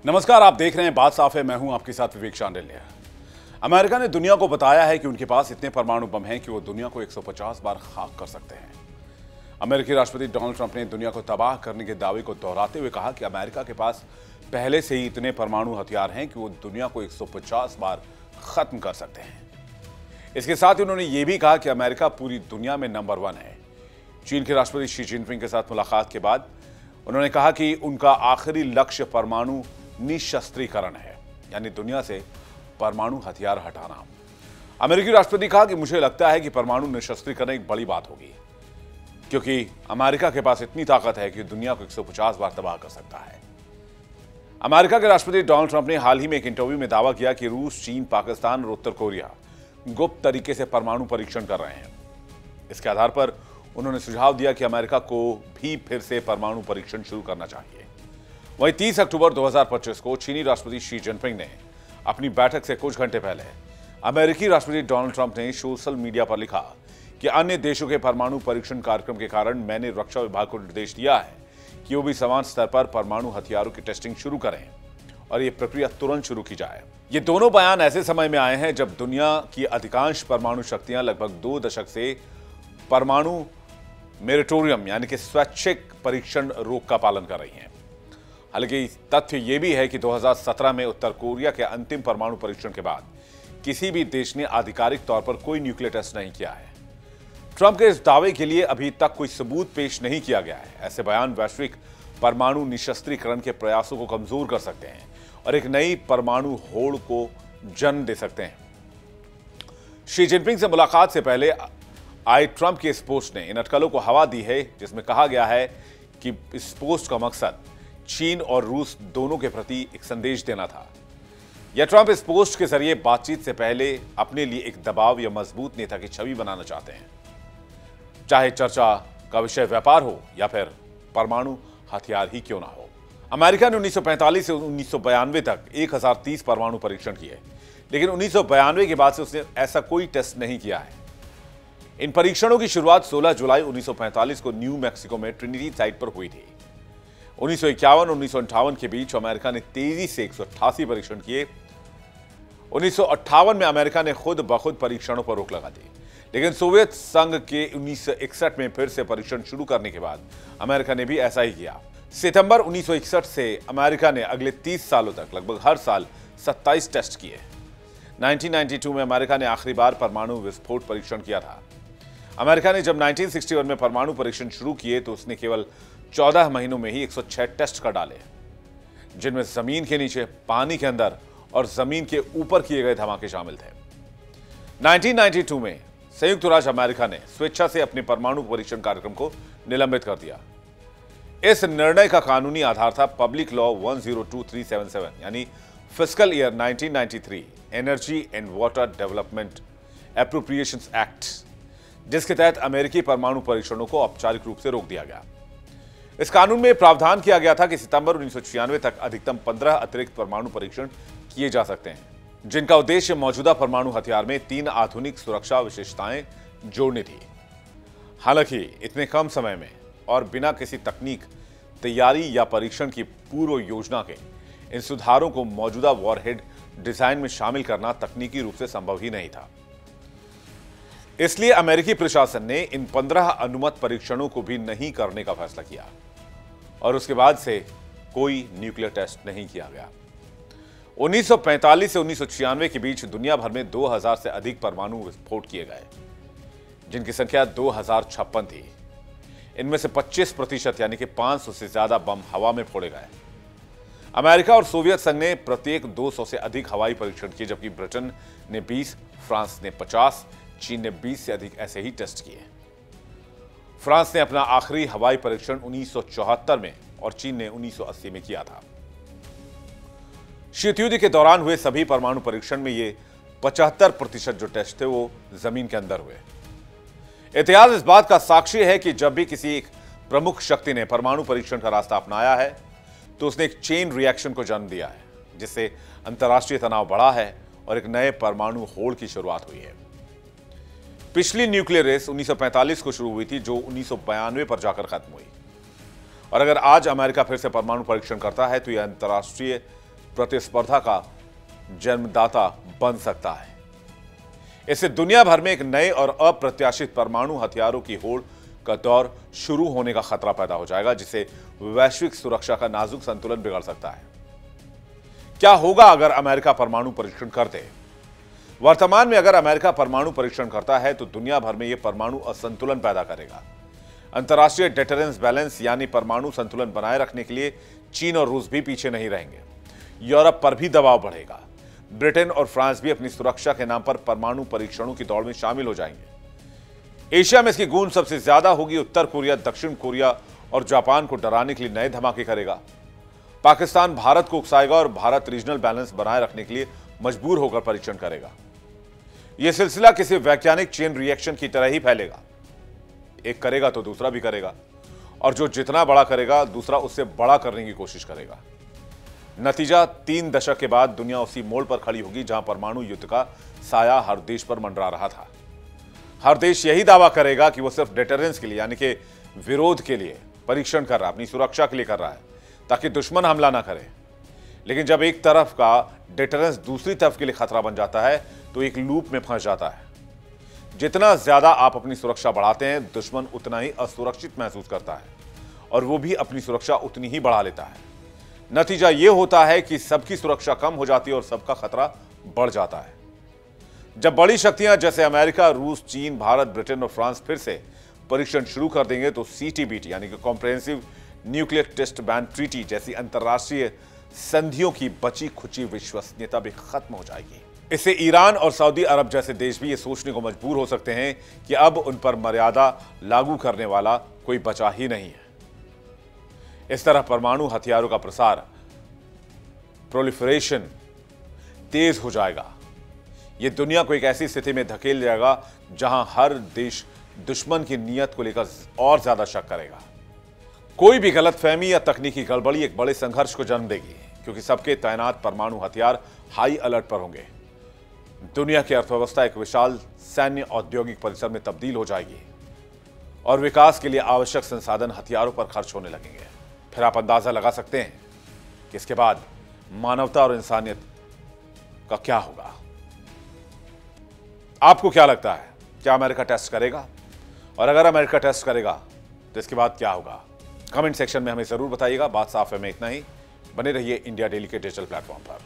नमस्कार, आप देख रहे हैं बात साफ है। मैं हूं आपके साथ विवेक शांडिल्य। अमेरिका ने दुनिया को बताया है कि उनके पास इतने परमाणु बम हैं कि वो दुनिया को 150 बार खाक कर सकते हैं। अमेरिकी राष्ट्रपति डोनाल्ड ट्रंप ने दुनिया को तबाह करने के दावे को दोहराते हुए कहा कि अमेरिका के पास पहले से ही इतने परमाणु हथियार हैं कि वो दुनिया को 150 बार खत्म कर सकते हैं। इसके साथ ही उन्होंने ये भी कहा कि अमेरिका पूरी दुनिया में नंबर 1 है। चीन के राष्ट्रपति शी जिनपिंग के साथ मुलाकात के बाद उन्होंने कहा कि उनका आखिरी लक्ष्य परमाणु निशस्त्रीकरण है, यानी दुनिया से परमाणु हथियार हटाना। अमेरिकी राष्ट्रपति कहा कि मुझे लगता है कि परमाणु निशस्त्रीकरण एक बड़ी बात होगी, क्योंकि अमेरिका के पास इतनी ताकत है कि दुनिया को 150 बार तबाह कर सकता है। अमेरिका के राष्ट्रपति डोनाल्ड ट्रंप ने हाल ही में एक इंटरव्यू में दावा किया कि रूस, चीन, पाकिस्तान और उत्तर कोरिया गुप्त तरीके से परमाणु परीक्षण कर रहे हैं। इसके आधार पर उन्होंने सुझाव दिया कि अमेरिका को भी फिर से परमाणु परीक्षण शुरू करना चाहिए। वहीं 30 अक्टूबर 2025 को चीनी राष्ट्रपति शी जिनपिंग ने अपनी बैठक से कुछ घंटे पहले अमेरिकी राष्ट्रपति डोनाल्ड ट्रंप ने सोशल मीडिया पर लिखा कि अन्य देशों के परमाणु परीक्षण कार्यक्रम के कारण मैंने रक्षा विभाग को निर्देश दिया है कि वो भी समान स्तर पर परमाणु हथियारों की टेस्टिंग शुरू करें और ये प्रक्रिया तुरंत शुरू की जाए। ये दोनों बयान ऐसे समय में आए हैं जब दुनिया की अधिकांश परमाणु शक्तियां लगभग 2 दशक से परमाणु मोरेटोरियम यानी कि स्वैच्छिक परीक्षण रोक का पालन कर रही हैं। हालांकि तथ्य यह भी है कि 2017 में उत्तर कोरिया के अंतिम परमाणु परीक्षण के बाद किसी भी देश ने आधिकारिक तौर पर कोई न्यूक्लियर टेस्ट नहीं किया है। ट्रंप के इस दावे के लिए अभी तक कोई सबूत पेश नहीं किया गया है। ऐसे बयान वैश्विक परमाणु निशस्त्रीकरण के प्रयासों को कमजोर कर सकते हैं और एक नई परमाणु होड़ को जन्म दे सकते हैं। शी जिनपिंग से मुलाकात से पहले आई ट्रंप की इस पोस्ट ने इन अटकलों को हवा दी है, जिसमें कहा गया है कि इस पोस्ट का मकसद चीन और रूस दोनों के प्रति एक संदेश देना था। यह ट्रंप इस पोस्ट के जरिए बातचीत से पहले अपने लिए एक दबाव या मजबूत नेता की छवि बनाना चाहते हैं, चाहे चर्चा का विषय व्यापार हो या फिर परमाणु हथियार ही क्यों ना हो। अमेरिका ने 1945 से 1992 तक 1030 परमाणु परीक्षण किए, लेकिन 1992 के बाद से उसने ऐसा कोई टेस्ट नहीं किया है। इन परीक्षणों की शुरुआत 16 जुलाई 1945 को न्यू मैक्सिको में ट्रिनिटी साइट पर हुई थी। 1951 और 1958 के बीच अमेरिका ने तेजी से 188 परीक्षण किए। 1958 में अमेरिका ने खुद ब खुद परीक्षणों पर रोक लगा दी, लेकिन सोवियत संघ के 1961 में फिर से परीक्षण शुरू करने के बाद अमेरिका ने भी ऐसा ही किया। सितंबर 1961 से अमेरिका ने अगले 30 सालों तक लगभग हर साल 27 टेस्ट किए। 1992 में अमेरिका ने आखिरी बार परमाणु विस्फोट परीक्षण किया था। अमेरिका ने जब 1961 में परमाणु परीक्षण शुरू किए तो उसने केवल 14 महीनों में ही 106 टेस्ट कर डाले, जिनमें जमीन के नीचे, पानी के अंदर और जमीन के ऊपर किए गए धमाके शामिल थे। 1992 में संयुक्त राज्य अमेरिका ने स्वेच्छा से अपने परमाणु परीक्षण कार्यक्रम को निलंबित कर दिया। इस निर्णय का कानूनी आधार था पब्लिक लॉ 102377 यानी fiscal year 1993 energy and water development appropriations act, जिसके तहत अमेरिकी परमाणु परीक्षणों को औपचारिक रूप से रोक दिया गया। इस कानून में प्रावधान किया गया था कि सितंबर 1996 तक अधिकतम 15 अतिरिक्त परमाणु परीक्षण किए जा सकते हैं, जिनका उद्देश्य मौजूदा परमाणु हथियार में 3 आधुनिक सुरक्षा विशेषताएं जोड़नी थी। हालांकि इतने कम समय में और बिना किसी तकनीक, तैयारी या परीक्षण की पूर्व योजना के इन सुधारों को मौजूदा वॉरहेड डिजाइन में शामिल करना तकनीकी रूप से संभव ही नहीं था। इसलिए अमेरिकी प्रशासन ने इन 15 अनुमत परीक्षणों को भी नहीं करने का फैसला किया और उसके बाद से कोई न्यूक्लियर टेस्ट नहीं किया गया। 1945 से 1996 के बीच दुनिया भर में 2000 से अधिक परमाणु विस्फोट किए गए, जिनकी संख्या 2056 थी। इनमें से 25% यानी कि 500 से ज्यादा बम हवा में फोड़े गए। अमेरिका और सोवियत संघ ने प्रत्येक 200 से अधिक हवाई परीक्षण किए, जबकि ब्रिटेन ने 20, फ्रांस ने 50, चीन ने 20 से अधिक ऐसे ही टेस्ट किए। फ्रांस ने अपना आखिरी हवाई परीक्षण 1974 में और चीन ने 1980 में किया था। शीत युद्ध के दौरान हुए सभी परमाणु परीक्षण में ये 75% जो टेस्ट थे वो जमीन के अंदर हुए। इतिहास इस बात का साक्षी है कि जब भी किसी एक प्रमुख शक्ति ने परमाणु परीक्षण का रास्ता अपनाया है तो उसने एक चेन रिएक्शन को जन्म दिया है, जिससे अंतर्राष्ट्रीय तनाव बढ़ा है और एक नए परमाणु होड़ की शुरुआत हुई है। पिछली न्यूक्लियर रेस 1945 को शुरू हुई थी, जो 1992 पर जाकर खत्म हुई। और अगर आज अमेरिका फिर से परमाणु परीक्षण करता है तो यह अंतर्राष्ट्रीय प्रतिस्पर्धा का जन्मदाता बन सकता है। इससे दुनिया भर में एक नए और अप्रत्याशित परमाणु हथियारों की होड़ का दौर शुरू होने का खतरा पैदा हो जाएगा, जिससे वैश्विक सुरक्षा का नाजुक संतुलन बिगड़ सकता है। क्या होगा अगर अमेरिका परमाणु परीक्षण कर दे? वर्तमान में अगर अमेरिका परमाणु परीक्षण करता है तो दुनिया भर में यह परमाणु असंतुलन पैदा करेगा। अंतर्राष्ट्रीय डेटरेंस बैलेंस यानी परमाणु संतुलन बनाए रखने के लिए चीन और रूस भी पीछे नहीं रहेंगे। यूरोप पर भी दबाव बढ़ेगा। ब्रिटेन और फ्रांस भी अपनी सुरक्षा के नाम पर परमाणु परीक्षणों की दौड़ में शामिल हो जाएंगे। एशिया में इसकी गूंज सबसे ज्यादा होगी। उत्तर कोरिया, दक्षिण कोरिया और जापान को डराने के लिए नए धमाके करेगा। पाकिस्तान भारत को उकसाएगा और भारत रीजनल बैलेंस बनाए रखने के लिए मजबूर होकर परीक्षण करेगा। यह सिलसिला किसी वैज्ञानिक चेन रिएक्शन की तरह ही फैलेगा। एक करेगा तो दूसरा भी करेगा, और जो जितना बड़ा करेगा दूसरा उससे बड़ा करने की कोशिश करेगा। नतीजा 3 दशक के बाद दुनिया उसी मोड़ पर खड़ी होगी जहां परमाणु युद्ध का साया हर देश पर मंडरा रहा था। हर देश यही दावा करेगा कि वो सिर्फ डेटरेंस के लिए यानी कि विरोध के लिए परीक्षण कर रहा है, अपनी सुरक्षा के लिए कर रहा है, ताकि दुश्मन हमला ना करे। लेकिन जब एक तरफ का डेटरेंस दूसरी तरफ के लिए खतरा बन जाता है तो एक लूप में फंस जाता है। जितना ज्यादा आप अपनी सुरक्षा बढ़ाते हैं, दुश्मन उतना ही असुरक्षित महसूस करता है और वो भी अपनी सुरक्षा उतनी ही बढ़ा लेता है। नतीजा यह होता है कि सबकी सुरक्षा कम हो जाती है और सबका खतरा बढ़ जाता है। जब बड़ी शक्तियां जैसे अमेरिका, रूस, चीन, भारत, ब्रिटेन और फ्रांस फिर से परीक्षण शुरू कर देंगे तो CTBT यानी कि comprehensive nuclear test ban treaty जैसी अंतर्राष्ट्रीय संधियों की बची खुची विश्वसनीयता भी खत्म हो जाएगी। इससे ईरान और सऊदी अरब जैसे देश भी ये सोचने को मजबूर हो सकते हैं कि अब उन पर मर्यादा लागू करने वाला कोई बचा ही नहीं है। इस तरह परमाणु हथियारों का प्रसार, प्रोलिफरेशन तेज हो जाएगा। यह दुनिया को एक ऐसी स्थिति में धकेल जाएगा जहां हर देश दुश्मन की नीयत को लेकर और ज्यादा शक करेगा। कोई भी गलतफहमी या तकनीकी गड़बड़ी एक बड़े संघर्ष को जन्म देगी, क्योंकि सबके तैनात परमाणु हथियार हाई अलर्ट पर होंगे। दुनिया की अर्थव्यवस्था एक विशाल सैन्य औद्योगिक परिसर में तब्दील हो जाएगी और विकास के लिए आवश्यक संसाधन हथियारों पर खर्च होने लगेंगे। फिर आप अंदाजा लगा सकते हैं कि इसके बाद मानवता और इंसानियत का क्या होगा। आपको क्या लगता है, क्या अमेरिका टेस्ट करेगा? और अगर अमेरिका टेस्ट करेगा तो इसके बाद क्या होगा? कमेंट सेक्शन में हमें जरूर बताइएगा। बात साफ है में इतना ही। बने रहिए इंडिया डेली के डिजिटल प्लेटफॉर्म पर।